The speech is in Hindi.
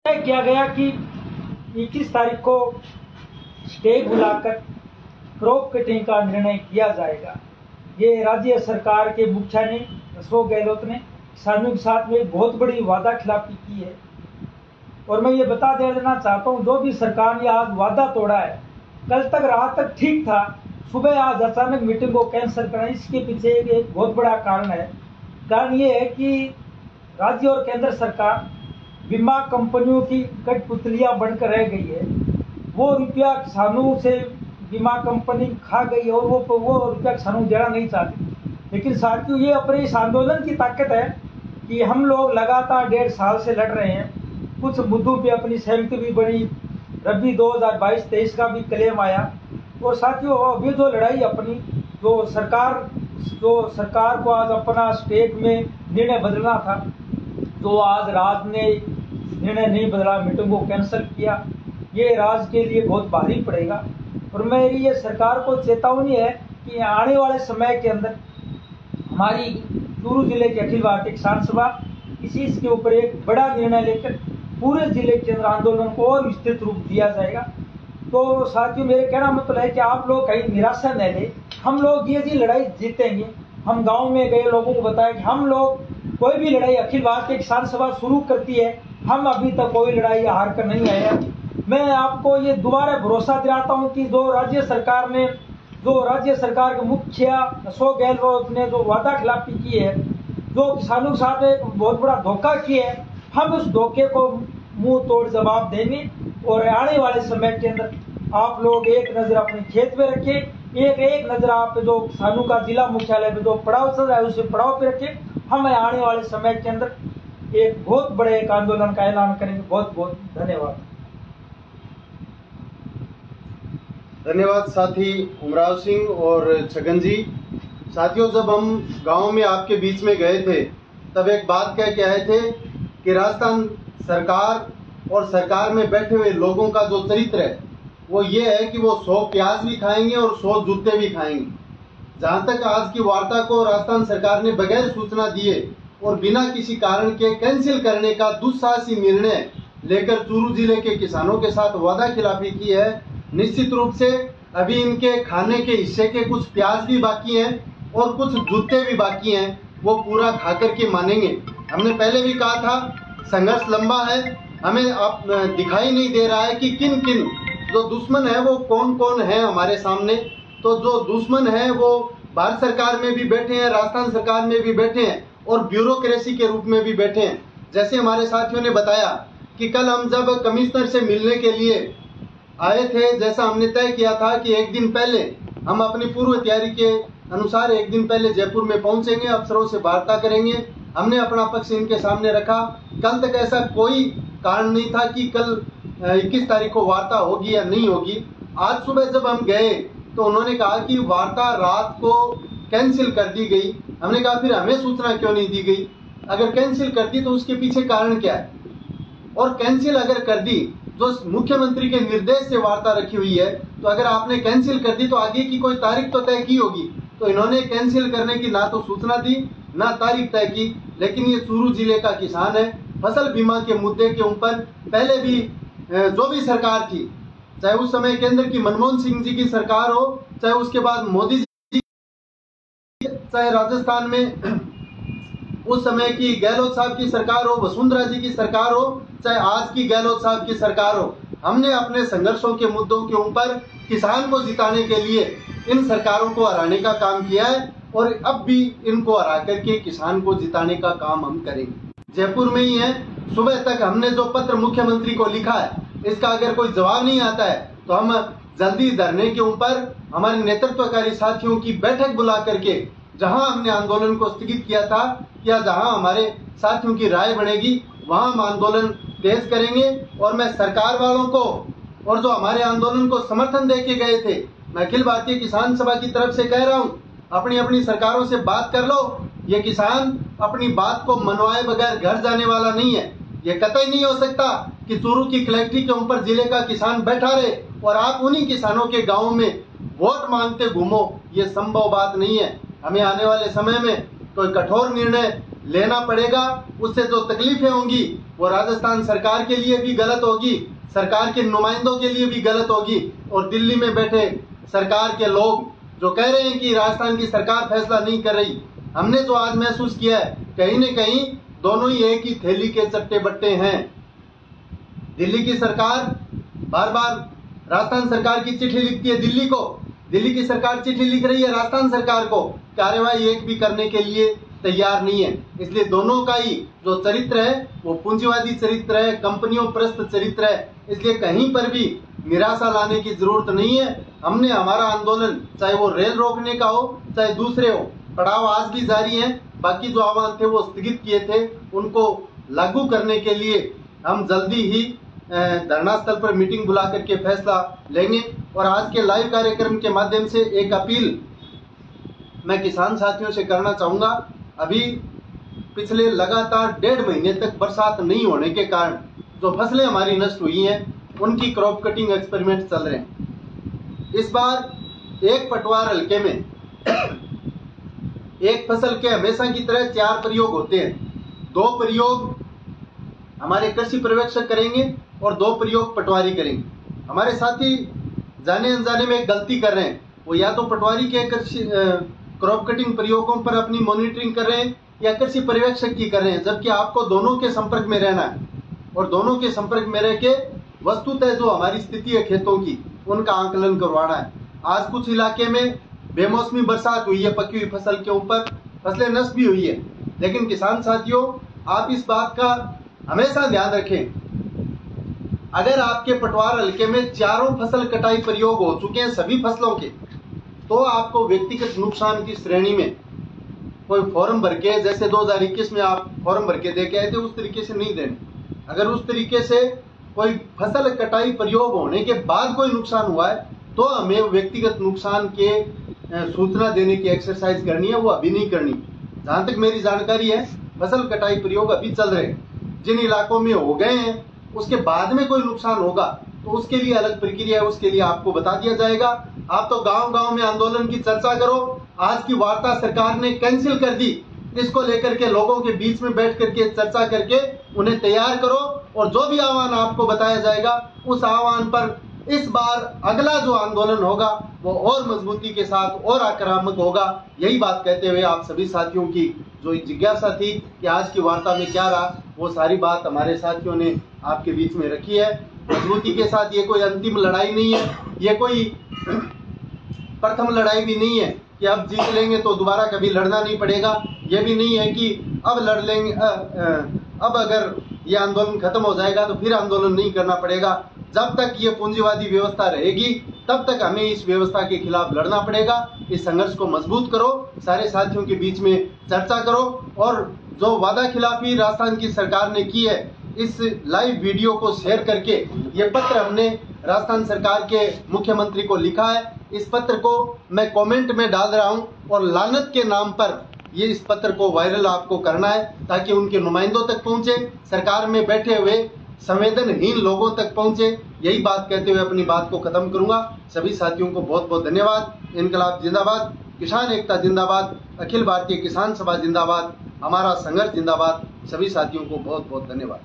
तय किया गया कि 21 तारीख को स्टेज बुलाकर क्रॉप कटिंग का निर्णय किया जाएगा। ये राज्य सरकार के मुखिया ने, अशोक गहलोत ने किसानों के साथ में बहुत बड़ी वादा खिलाफी की है। और मैं ये बता देना चाहता हूँ, जो भी सरकार ने आज वादा तोड़ा है, कल तक रात तक ठीक था, सुबह आज अचानक मीटिंग को कैंसिल करना, इसके पीछे एक बहुत बड़ा कारण है। कारण ये है कि राज्य और केंद्र सरकार बीमा कंपनियों की कठपुतलियां बनकर रह गई है। वो रुपया किसानों से बीमा कंपनी खा गई और वो रुपया किसानों को देना नहीं चाहती। लेकिन साथियों, ये अपने इस आंदोलन की ताकत है कि हम लोग लगातार 1.5 साल से लड़ रहे हैं। कुछ मुद्दों पे अपनी सहमति भी बनी, रबी 2022-23 का भी क्लेम आया। और साथियों, अभी जो लड़ाई अपनी, जो सरकार को आज अपना स्टेट में निर्णय बदलना था, जो आज राज ने निर्णय नहीं बदला, मीटिंग को कैंसिल किया, ये राज के लिए बहुत भारी पड़ेगा। और मेरी ये सरकार को चेतावनी है कि आने वाले समय के अंदर हमारी चूरू जिले की अखिल भारतीय किसान सभा इस चीज के ऊपर एक बड़ा निर्णय लेकर पूरे जिले के अंदर आंदोलन को और विस्तृत रूप दिया जाएगा। तो साथियों, मेरे कहना मतलब है कि आप लोग कहीं निराशा न लें। हम लोग ये लड़ाई जीतेंगे। हम गांव में गए लोगों को बताया कि हम लोग कोई भी लड़ाई अखिल भारतीय किसान सभा शुरू करती है, हम अभी तक कोई लड़ाई हार कर नहीं आए हैं। मैं आपको ये दोबारा भरोसा दिलाता हूँ कि जो राज्य सरकार के मुखिया अशोक गहलोत ने जो वादा खिलाफी की है, जो किसानों के साथ एक बहुत बड़ा धोखा किया है, हम उस धोखे को मुंह तोड़ जवाब देंगे। और आने वाले समय के अंदर आप लोग एक नजर अपने खेत पे रखें, एक नजर आप जो किसानों का जिला मुख्यालय पे जो पड़ाव चल रहा है उसे पड़ाव पे रखें। हम आने वाले समय के अंदर एक बहुत बड़े एक आंदोलन का ऐलान करेंगे। बहुत बहुत धन्यवाद। धन्यवाद साथी उमराव सिंह और छगन जी। साथियों, जब हम गांव में आपके बीच में गए थे, तब एक बात कह के आए थे कि राजस्थान सरकार और सरकार में बैठे हुए लोगों का जो चरित्र है वो ये है कि वो 100 प्याज भी खाएंगे और 100 जूते भी खाएंगे। जहां तक आज की वार्ता को राजस्थान सरकार ने बगैर सूचना दिए और बिना किसी कारण के कैंसिल करने का दुस्साहसी निर्णय लेकर चूरू जिले के किसानों के साथ वादा खिलाफी की है, निश्चित रूप से अभी इनके खाने के हिस्से के कुछ प्याज भी बाकी हैं और कुछ जूते भी बाकी हैं, वो पूरा खा करके मानेंगे। हमने पहले भी कहा था, संघर्ष लंबा है, हमें अब दिखाई नहीं दे रहा है कि किन किन जो दुश्मन है वो कौन कौन है हमारे सामने। तो जो दुश्मन है वो भारत सरकार में भी बैठे हैं, राजस्थान सरकार में भी बैठे हैं और ब्यूरोक्रेसी के रूप में भी बैठे हैं। जैसे हमारे साथियों ने बताया कि कल हम जब कमिश्नर से मिलने के लिए आए थे, जैसा हमने तय किया था कि एक दिन पहले हम अपनी पूर्व तैयारी के अनुसार एक दिन पहले जयपुर में पहुंचेंगे, अफसरों से वार्ता करेंगे। हमने अपना पक्ष इनके सामने रखा। कल तक ऐसा कोई कारण नहीं था कि कल 21 तारीख को वार्ता होगी या नहीं होगी। आज सुबह जब हम गए तो उन्होंने कहा कि वार्ता रात को कैंसिल कर दी गई। हमने कहा फिर हमें सूचना क्यों नहीं दी गई? अगर कैंसिल कर दी तो उसके पीछे कारण क्या है? और कैंसिल अगर कर दी, जो मुख्यमंत्री के निर्देश से वार्ता रखी हुई है, तो अगर आपने कैंसिल कर दी तो आगे की कोई तारीख तो तय की होगी। तो इन्होंने कैंसिल करने की ना तो सूचना दी ना तारीख तय की। लेकिन ये चूरू जिले का किसान है, फसल बीमा के मुद्दे के ऊपर पहले भी जो भी सरकार थी, चाहे उस समय केंद्र की मनमोहन सिंह जी की सरकार हो, चाहे उसके बाद मोदी जी, चाहे राजस्थान में उस समय की गहलोत साहब की सरकार हो, वसुंधरा जी की सरकार हो, चाहे आज की गहलोत साहब की सरकार हो, हमने अपने संघर्षों के मुद्दों के ऊपर किसान को जिताने के लिए इन सरकारों को हराने का काम किया है और अब भी इनको हरा करके किसान को जिताने का काम हम करेंगे। जयपुर में ही है, सुबह तक हमने जो पत्र मुख्यमंत्री को लिखा है, इसका अगर कोई जवाब नहीं आता है तो हम जल्दी धरने के ऊपर हमारे नेतृत्वकारी साथियों की बैठक बुला करके, जहां हमने आंदोलन को स्थगित किया था या जहां हमारे साथियों की राय बनेगी, वहां हम आंदोलन तेज करेंगे। और मैं सरकार वालों को और जो हमारे आंदोलन को समर्थन दे के गए थे, मैं अखिल भारतीय किसान सभा की तरफ से कह रहा हूँ, अपनी अपनी सरकारों से बात कर लो। ये किसान अपनी बात को मनवाए बगैर घर जाने वाला नहीं है। ये कतई नहीं हो सकता कि चूरू की कलेक्ट्री के ऊपर जिले का किसान बैठा रहे और आप उन्हीं किसानों के गाँव में वोट मांगते घूमो। ये संभव बात नहीं है। हमें आने वाले समय में कोई कठोर निर्णय लेना पड़ेगा, उससे जो तकलीफें होंगी वो राजस्थान सरकार के लिए भी गलत होगी, सरकार के नुमाइंदों के लिए भी गलत होगी, और दिल्ली में बैठे सरकार के लोग जो कह रहे हैं कि राजस्थान की सरकार फैसला नहीं कर रही, हमने जो आज महसूस किया है कहीं न कहीं दोनों ही एक ही थैली के चट्टे बट्टे हैं। दिल्ली की सरकार बार बार राजस्थान सरकार की चिट्ठी लिखती है दिल्ली को, दिल्ली की सरकार चिट्ठी लिख रही है राजस्थान सरकार को, कार्यवाही एक भी करने के लिए तैयार नहीं है। इसलिए दोनों का ही जो चरित्र है वो पूंजीवादी चरित्र है, कंपनियों प्रस्त चरित्र है। इसलिए कहीं पर भी निराशा लाने की जरूरत नहीं है। हमने हमारा आंदोलन चाहे वो रेल रोकने का हो चाहे दूसरे हो, पड़ाव आज भी जारी है। बाकी जो आह्वान थे वो स्थगित किए थे, उनको लागू करने के लिए हम जल्दी ही धरना स्थल पर मीटिंग बुला करके फैसला लेंगे। और आज के लाइव कार्यक्रम के माध्यम से एक अपील मैं किसान साथियों से करना चाहूंगा। अभी पिछले लगातार 1.5 महीने तक बरसात नहीं होने के कारण जो फसलें हमारी नष्ट हुई हैं उनकी क्रॉप कटिंग एक्सपेरिमेंट चल रहे हैं। इस बार एक पटवार हल्के में एक फसल के हमेशा की तरह 4 प्रयोग होते हैं। 2 प्रयोग हमारे कृषि पर्यवेक्षक करेंगे और 2 प्रयोग पटवारी करेंगे। हमारे साथी जाने अनजाने में एक गलती कर रहे हैं, वो या तो पटवारी के कृषि क्रॉप कटिंग प्रयोगों पर अपनी मॉनिटरिंग कर रहे हैं या कृषि पर्यवेक्षक की कर रहे हैं, जबकि आपको दोनों के संपर्क में रहना है और दोनों के संपर्क में रह के वस्तुतः जो हमारी स्थिति है खेतों की उनका आकलन करवाना है। आज कुछ इलाके में बेमौसमी बरसात हुई है, पकी हुई फसल के ऊपर फसलें नष्ट भी हुई है, लेकिन किसान साथियों आप इस बात का हमेशा ध्यान रखें, अगर आपके पटवार हल्के में 4 फसल कटाई प्रयोग हो चुके हैं सभी फसलों के, तो आपको व्यक्तिगत नुकसान की श्रेणी में कोई फॉर्म भर के, जैसे 2021 में आप फॉर्म भर के दे के आए थे, उस तरीके से नहीं देने। अगर उस तरीके से कोई फसल कटाई प्रयोग होने के बाद कोई नुकसान हुआ है तो हमें व्यक्तिगत नुकसान के सूचना देने की एक्सरसाइज करनी है, वो अभी नहीं करनी। जहां तक मेरी जानकारी है फसल कटाई प्रयोग अभी चल रहे हैं। जिन इलाकों में हो गए हैं उसके बाद में कोई नुकसान होगा तो उसके लिए अलग प्रक्रिया है, उसके लिए आपको बता दिया जाएगा। आप तो गांव गांव में आंदोलन की चर्चा करो। आज की वार्ता सरकार ने कैंसिल कर दी, इसको लेकर के लोगों के बीच में बैठ करके चर्चा करके उन्हें तैयार करो और जो भी आह्वान आपको बताया जाएगा उस आह्वान पर इस बार अगला जो आंदोलन होगा वो और मजबूती के साथ और आक्रामक होगा। यही बात कहते हुए आप सभी साथियों की जो जिज्ञासा थी कि आज की वार्ता में क्या रहा, वो सारी बात हमारे साथियों ने आपके बीच में रखी है मजबूती के साथ। ये कोई अंतिम लड़ाई नहीं है, ये कोई प्रथम लड़ाई भी नहीं है कि अब जीत लेंगे तो दोबारा कभी लड़ना नहीं पड़ेगा। ये भी नहीं है कि अब लड़ लेंगे, अब अगर ये आंदोलन खत्म हो जाएगा तो फिर आंदोलन नहीं करना पड़ेगा। जब तक ये पूंजीवादी व्यवस्था रहेगी तब तक हमें इस व्यवस्था के खिलाफ लड़ना पड़ेगा। इस संघर्ष को मजबूत करो, सारे साथियों के बीच में चर्चा करो और जो वादा खिलाफी राजस्थान की सरकार ने की है इस लाइव वीडियो को शेयर करके, ये पत्र हमने राजस्थान सरकार के मुख्यमंत्री को लिखा है, इस पत्र को मैं कमेंट में डाल रहा हूं और लानत के नाम पर ये इस पत्र को वायरल आपको करना है ताकि उनके नुमाइंदों तक पहुंचे, सरकार में बैठे हुए संवेदनहीन लोगों तक पहुंचे। यही बात कहते हुए अपनी बात को खत्म करूंगा। सभी साथियों को बहुत बहुत धन्यवाद। इनकलाब जिंदाबाद, किसान एकता जिंदाबाद, अखिल भारतीय किसान सभा जिंदाबाद, हमारा संघर्ष जिंदाबाद। सभी साथियों को बहुत बहुत धन्यवाद।